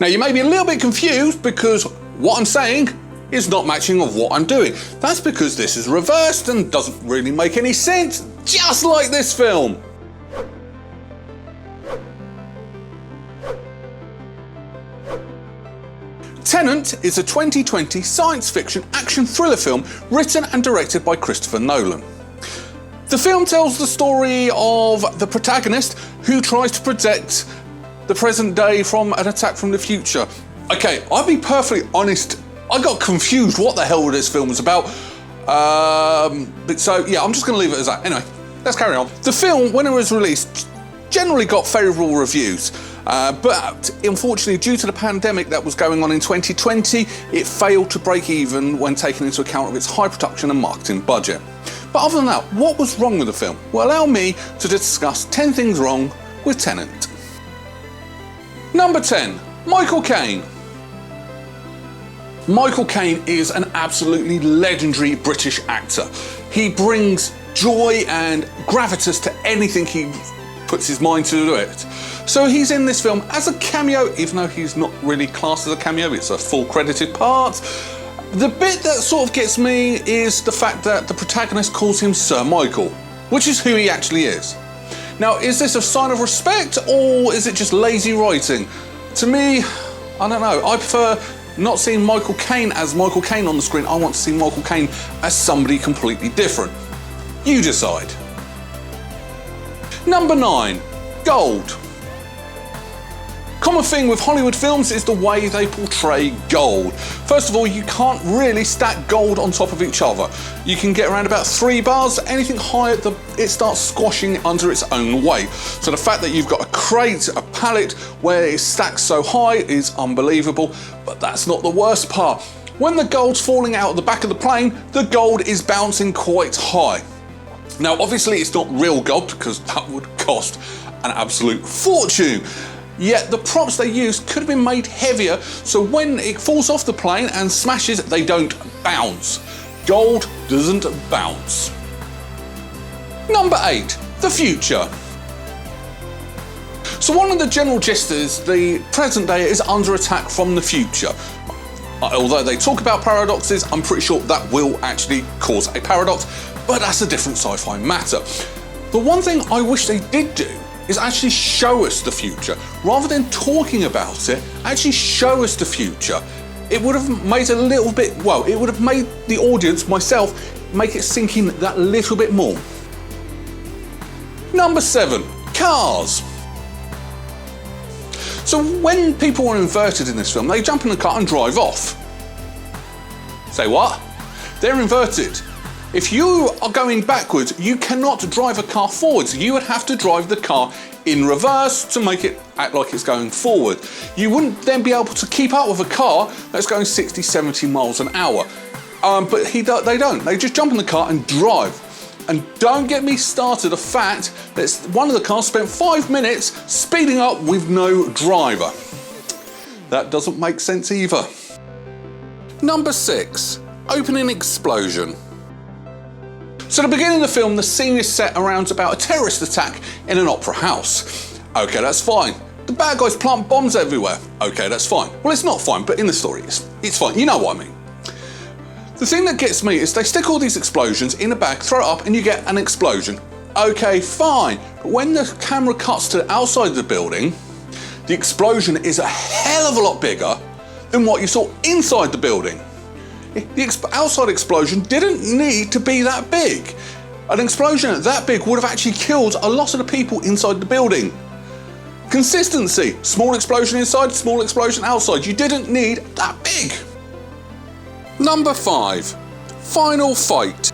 Now you may be a little bit confused because what I'm saying is not matching of what I'm doing. That's because this is reversed and doesn't really make any sense, just like this film. Tenet is a 2020 science fiction action thriller film written and directed by Christopher Nolan. The film tells the story of the protagonist who tries to protect the present day from an attack from the future. Okay, I'll be perfectly honest, I got confused what the hell this film was about. So yeah, I'm just gonna leave it as that. Anyway, let's carry on. The film, when it was released, generally got favourable reviews. But unfortunately, due to the pandemic that was going on in 2020, it failed to break even when taken into account of its high production and marketing budget. But other than that, what was wrong with the film? Well, allow me to discuss 10 things wrong with Tenet. Number 10, Michael Caine. Michael Caine is an absolutely legendary British actor. He brings joy and gravitas to anything he puts his mind to do it. So he's in this film as a cameo, even though he's not really classed as a cameo, it's a full credited part. The bit that sort of gets me is the fact that the protagonist calls him Sir Michael, which is who he actually is. Now, is this a sign of respect or is it just lazy writing? To me, I don't know. I prefer not seeing Michael Caine as Michael Caine on the screen. I want to see Michael Caine as somebody completely different. You decide. Number 9, gold. Common thing with Hollywood films is the way they portray gold. First of all, you can't really stack gold on top of each other. You can get around about 3 bars, anything higher, it starts squashing under its own weight. So the fact that you've got a crate, a pallet, where it's stacked so high is unbelievable, but that's not the worst part. When the gold's falling out of the back of the plane, the gold is bouncing quite high. Now, obviously it's not real gold because that would cost an absolute fortune. Yet the props they used could have been made heavier so when it falls off the plane and smashes, they don't bounce. Gold doesn't bounce. Number 8, the future. So one of the general gist is the present day is under attack from the future. Although they talk about paradoxes, I'm pretty sure that will actually cause a paradox, but that's a different sci-fi matter. The one thing I wish they did do is actually show us the future. Rather than talking about it, actually show us the future. It would have made a little bit, well, it would have made the audience, myself, make it sink in that little bit more. Number 7, cars. So when people are inverted in this film, they jump in the car and drive off. Say what? They're inverted. If you are going backwards, you cannot drive a car forwards. You would have to drive the car in reverse to make it act like it's going forward. You wouldn't then be able to keep up with a car that's going 60, 70 miles an hour. But they don't. They just jump in the car and drive. And don't get me started the fact that one of the cars spent 5 minutes speeding up with no driver. That doesn't make sense either. Number 6, opening explosion. So at the beginning of the film, the scene is set around about a terrorist attack in an opera house. Okay, that's fine. The bad guys plant bombs everywhere. Okay, that's fine. Well, it's not fine, but in the story, it's fine. You know what I mean. The thing that gets me is they stick all these explosions in a bag, throw it up, and you get an explosion. Okay, fine. But when the camera cuts to outside the building, the explosion is a hell of a lot bigger than what you saw inside the building. The outside explosion didn't need to be that big. An explosion that big would have actually killed a lot of the people inside the building. Consistency. Small explosion inside, small explosion outside. You didn't need that big. Number 5, final fight.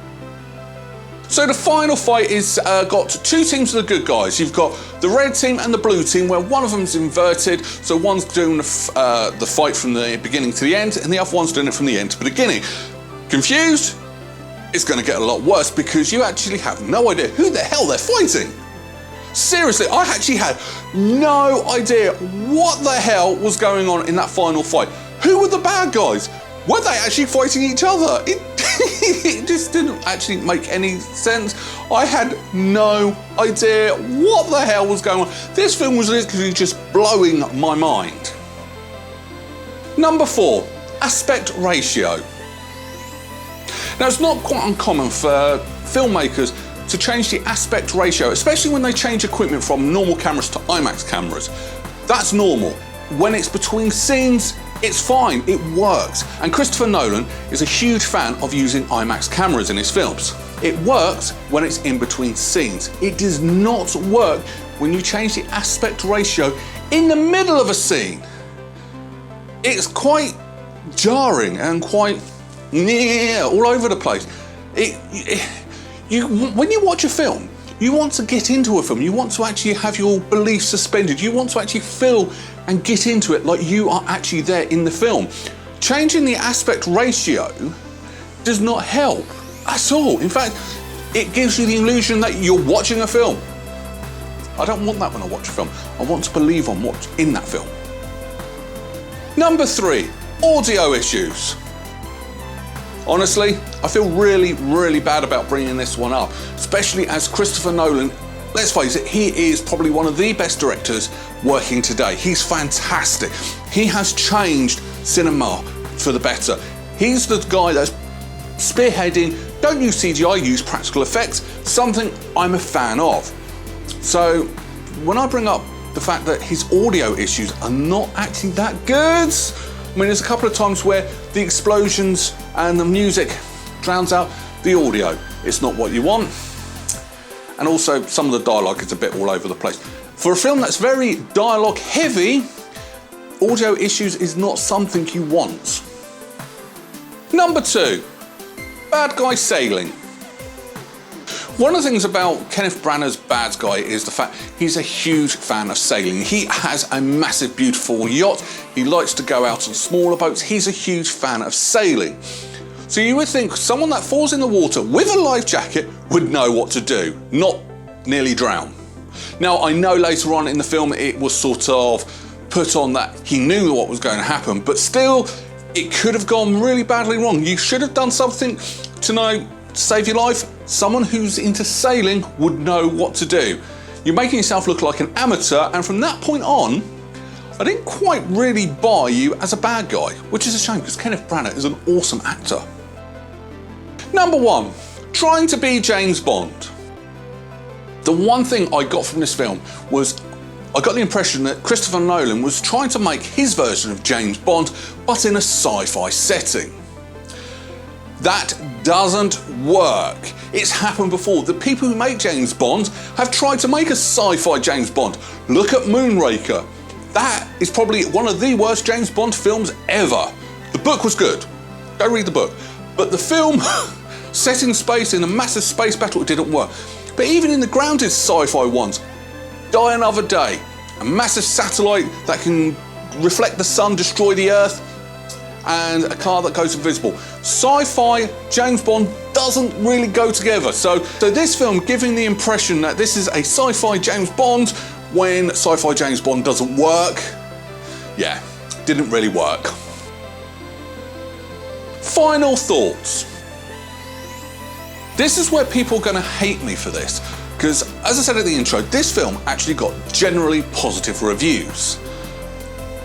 So the final fight is got 2 teams of the good guys. You've got the red team and the blue team, where one of them's inverted, so one's doing the fight from the beginning to the end, and the other one's doing it from the end to the beginning. Confused? It's going to get a lot worse because you actually have no idea who the hell they're fighting. Seriously, I actually had no idea what the hell was going on in that final fight. Who were the bad guys? Were they actually fighting each other? It just didn't actually make any sense. I had no idea what the hell was going on. This film was literally just blowing my mind. Number 4, aspect ratio. Now, it's not quite uncommon for filmmakers to change the aspect ratio, especially when they change equipment from normal cameras to IMAX cameras. That's normal. When it's between scenes, it's fine, it works. And Christopher Nolan is a huge fan of using IMAX cameras in his films. It works when it's in between scenes. It does not work when you change the aspect ratio in the middle of a scene. It's quite jarring and quite all over the place. When you watch a film, you want to get into a film, you want to actually have your beliefs suspended, you want to actually feel and get into it like you are actually there in the film. Changing the aspect ratio does not help at all. In fact, it gives you the illusion that you're watching a film. I don't want that when I watch a film. I want to believe I'm what's in that film. Number 3, audio issues. Honestly, I feel really bad about bringing this one up, especially as Christopher Nolan, let's face it, he is probably one of the best directors working today. He's fantastic. He has changed cinema for the better. He's the guy that's spearheading, don't use CGI, use practical effects, something I'm a fan of. So when I bring up the fact that his audio issues are not actually that good, I mean, there's a couple of times where the explosions and the music drowns out the audio. It's not what you want. And also some of the dialogue is a bit all over the place. For a film that's very dialogue heavy, audio issues is not something you want. Number 2, bad guy sailing. One of the things about Kenneth Branagh's bad guy is the fact he's a huge fan of sailing. He has a massive, beautiful yacht. He likes to go out on smaller boats. He's a huge fan of sailing. So you would think someone that falls in the water with a life jacket would know what to do, not nearly drown. Now, I know later on in the film it was sort of put on that he knew what was going to happen, but still, it could have gone really badly wrong. You should have done something to save your life. Someone who's into sailing would know what to do. You're making yourself look like an amateur, and from that point on, I didn't quite really buy you as a bad guy, which is a shame because Kenneth Branagh is an awesome actor. Number 1, trying to be James Bond. The one thing I got from this film was I got the impression that Christopher Nolan was trying to make his version of James Bond, but in a sci-fi setting. That doesn't work. It's happened before. The people who make James Bond have tried to make a sci-fi James Bond. Look at Moonraker. That is probably one of the worst James Bond films ever. The book was good. Go read the book. But the film, set in space in a massive space battle, it didn't work. But even in the grounded sci-fi ones, Die Another Day, a massive satellite that can reflect the sun, destroy the Earth, and a car that goes invisible. Sci-fi James Bond doesn't really go together. So this film giving the impression that this is a sci-fi James Bond when sci-fi James Bond doesn't work, yeah, didn't really work. Final thoughts. This is where people are going to hate me for this, because as I said at the intro, this film actually got generally positive reviews.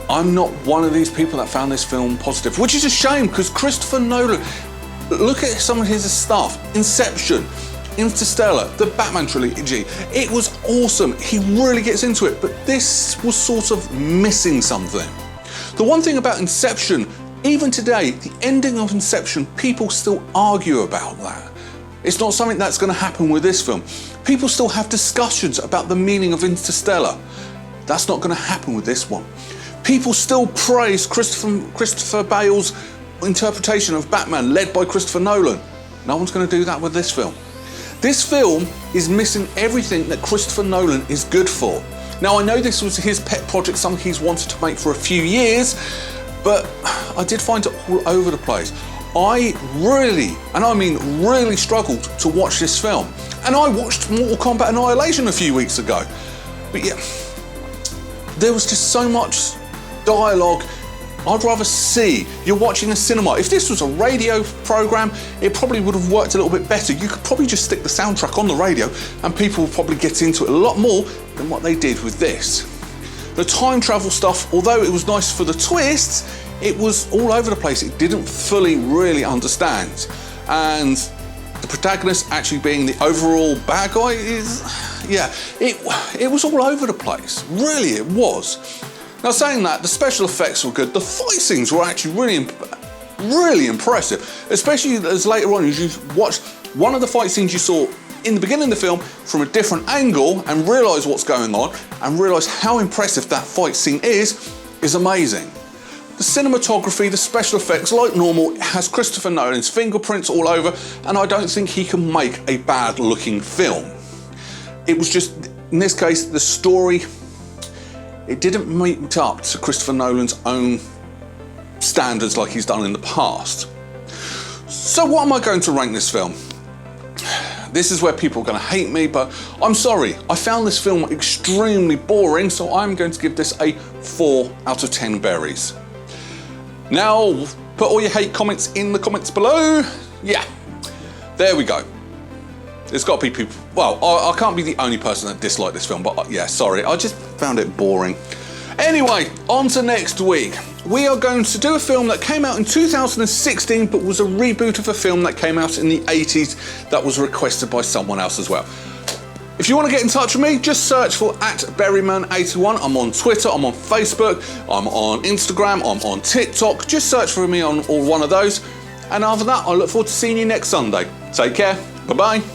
I'm not one of these people that found this film positive, which is a shame because Christopher Nolan, look at some of his stuff. Inception, Interstellar, the Batman trilogy, it was awesome. He really gets into it, but this was sort of missing something. The one thing about Inception, even today, the ending of Inception, people still argue about that. It's not something that's going to happen with this film. People still have discussions about the meaning of Interstellar. That's not going to happen with this one. People still praise Christopher Bale's interpretation of Batman, led by Christopher Nolan. No one's going to do that with this film. This film is missing everything that Christopher Nolan is good for. Now, I know this was his pet project, something he's wanted to make for a few years, but I did find it all over the place. I really, and I mean really, struggled to watch this film. And I watched Mortal Kombat Annihilation a few weeks ago. But yeah, there was just so much dialogue. I'd rather see. You're watching a cinema. If this was a radio program, it probably would have worked a little bit better. You could probably just stick the soundtrack on the radio and people would probably get into it a lot more than what they did with this. The time travel stuff, although it was nice for the twists, it was all over the place. It didn't fully really understand. And the protagonist actually being the overall bad guy is, yeah, it was all over the place. Really, it was. Now, saying that, the special effects were good. The fight scenes were actually really impressive, especially as later on as you watch one of the fight scenes you saw in the beginning of the film from a different angle and realise what's going on and realise how impressive that fight scene is amazing. The cinematography, the special effects, like normal, has Christopher Nolan's fingerprints all over, and I don't think he can make a bad looking film. It was just, in this case, the story, it didn't meet up to Christopher Nolan's own standards like he's done in the past. So what am I going to rank this film? This is where people are going to hate me, but I'm sorry. I found this film extremely boring, so I'm going to give this a 4 out of 10 berries. Now, put all your hate comments in the comments below. Yeah, there we go. There's got to be people, well, I can't be the only person that disliked this film, but yeah, sorry, I just found it boring. Anyway, on to next week. We are going to do a film that came out in 2016, but was a reboot of a film that came out in the 80s that was requested by someone else as well. If you want to get in touch with me, just search for @Berryman81. I'm on Twitter, I'm on Facebook, I'm on Instagram, I'm on TikTok. Just search for me on all one of those. And after that, I look forward to seeing you next Sunday. Take care. Bye-bye.